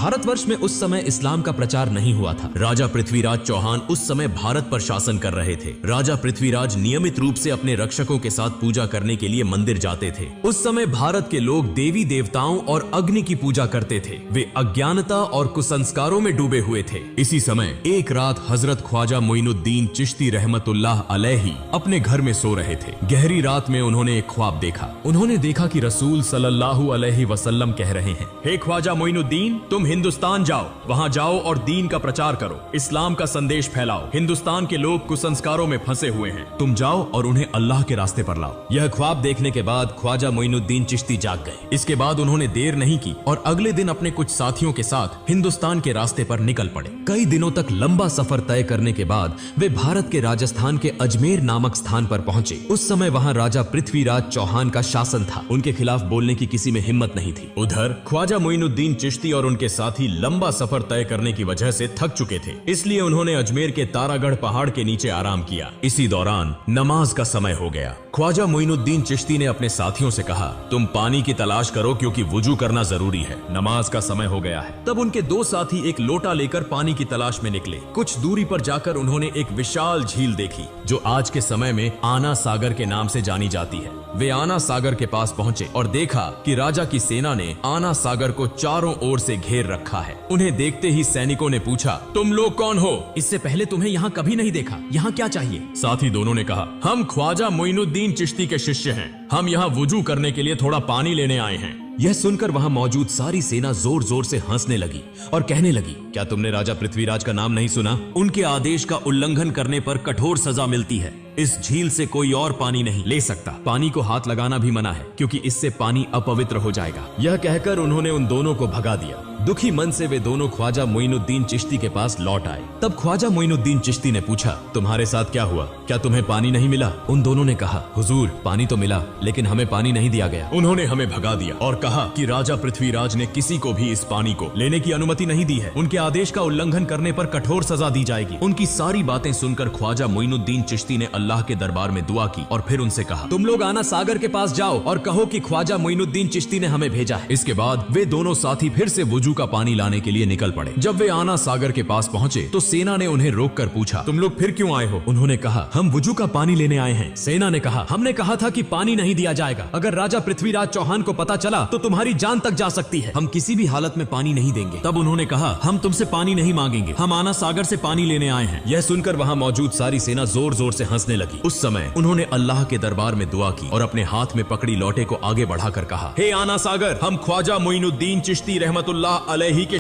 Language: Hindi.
भारतवर्ष में उस समय इस्लाम का प्रचार नहीं हुआ था। राजा पृथ्वीराज चौहान उस समय भारत पर शासन कर रहे थे। राजा पृथ्वीराज नियमित रूप से अपने रक्षकों के साथ पूजा करने के लिए मंदिर जाते थे। उस समय भारत के लोग देवी देवताओं और अग्नि की पूजा करते थे। वे अज्ञानता और कुसंस्कारों में डूबे हुए थे। इसी समय एक रात हजरत ख्वाजा मोइनुद्दीन चिश्ती रहमतुल्लाह अलैहि अपने घर में सो रहे थे। गहरी रात में उन्होंने एक ख्वाब देखा। उन्होंने देखा कि रसूल सल्लल्लाहु अलैहि वसल्लम कह रहे हैं, हे ख्वाजा मोइनुद्दीन, तुम हिंदुस्तान जाओ, वहां जाओ और दीन का प्रचार करो, इस्लाम का संदेश फैलाओ। हिंदुस्तान के लोग कुसंस्कारों में फंसे हुए हैं, तुम जाओ और उन्हें अल्लाह के रास्ते पर लाओ। यह ख्वाब देखने के बाद ख्वाजा मोइनुद्दीन चिश्ती जाग गए। इसके बाद उन्होंने देर नहीं की और अगले दिन अपने कुछ साथियों के साथ हिंदुस्तान के रास्ते पर निकल पड़े। कई दिनों तक लंबा सफर तय करने के बाद वे भारत के राजस्थान के अजमेर नामक स्थान पर पहुंचे। उस समय वहां राजा पृथ्वीराज चौहान का शासन था। उनके खिलाफ बोलने की किसी में हिम्मत नहीं थी। उधर ख्वाजा मोइनुद्दीन चिश्ती और उनके साथी लंबा सफर तय करने की वजह से थक चुके थे, इसलिए उन्होंने अजमेर के तारागढ़ पहाड़ के नीचे आराम किया। इसी दौरान नमाज का समय हो गया। ख्वाजा मोइनुद्दीन चिश्ती ने अपने साथियों से कहा, तुम पानी की तलाश करो क्योंकि वुजू करना जरूरी है, नमाज का समय हो गया है। तब उनके दो साथी एक लोटा लेकर पानी की तलाश में निकले। कुछ दूरी पर जाकर उन्होंने एक विशाल झील देखी जो आज के समय में आना सागर के नाम से जानी जाती है। वे आना सागर के पास पहुंचे और देखा कि राजा की सेना ने आना सागर को चारों ओर से घेर रखा है। उन्हें देखते ही सैनिकों ने पूछा, तुम लोग कौन हो? इससे पहले तुम्हें यहाँ कभी नहीं देखा, यहाँ क्या चाहिए? साथी दोनों ने कहा, हम ख्वाजा मोइनुद्दीन चिश्ती के शिष्य हैं, हम यहाँ वुजू करने के लिए थोड़ा पानी लेने आए हैं। यह सुनकर वहां मौजूद सारी सेना जोर जोर से हंसने लगी और कहने लगी, क्या तुमने राजा पृथ्वीराज का नाम नहीं सुना? उनके आदेश का उल्लंघन करने पर कठोर सजा मिलती है। इस झील से कोई और पानी नहीं ले सकता। पानी को हाथ लगाना भी मना है क्योंकि इससे पानी अपवित्र हो जाएगा। यह कहकर उन्होंने उन दोनों को भगा दिया। दुखी मन से वे दोनों ख्वाजा मोइनुद्दीन चिश्ती के पास लौट आए। तब ख्वाजा मोइनुद्दीन चिश्ती ने पूछा, तुम्हारे साथ क्या हुआ? क्या तुम्हें पानी नहीं मिला? उन दोनों ने कहा, हुजूर, पानी तो मिला लेकिन हमें पानी नहीं दिया गया। उन्होंने हमें भगा दिया और कहा कि राजा पृथ्वीराज ने किसी को भी इस पानी को लेने की अनुमति नहीं दी है। उनके आदेश का उल्लंघन करने पर कठोर सजा दी जाएगी। उनकी सारी बातें सुनकर ख्वाजा मोइनुद्दीन चिश्ती ने अल्लाह के दरबार में दुआ की और फिर उनसे कहा, तुम लोग आना सागर के पास जाओ और कहो कि ख्वाजा मोइनुद्दीन चिश्ती ने हमें भेजा है। इसके बाद वे दोनों साथी फिर से वुजू का पानी लाने के लिए निकल पड़े। जब वे आना सागर के पास पहुंचे तो सेना ने उन्हें रोककर पूछा, तुम लोग फिर क्यों आए हो? उन्होंने कहा, हम वुजू का पानी लेने आए हैं। सेना ने कहा, हमने कहा था कि पानी नहीं दिया जाएगा। अगर राजा पृथ्वीराज चौहान को पता चला तो तुम्हारी जान तक जा सकती है। हम किसी भी हालत में पानी नहीं देंगे। तब उन्होंने कहा, हम तुमसे पानी नहीं मांगेंगे, हम आना सागर से पानी लेने आए हैं। यह सुनकर वहां मौजूद सारी सेना जोर जोर से हंसने लगी। उस समय उन्होंने अल्लाह के दरबार में दुआ की और अपने हाथ में पकड़ी लोटे को आगे बढ़ाकर कहा, हे आना सागर, हम ख्वाजा मोइनुद्दीन चिश्ती रहमतुल्लाह अलैहि के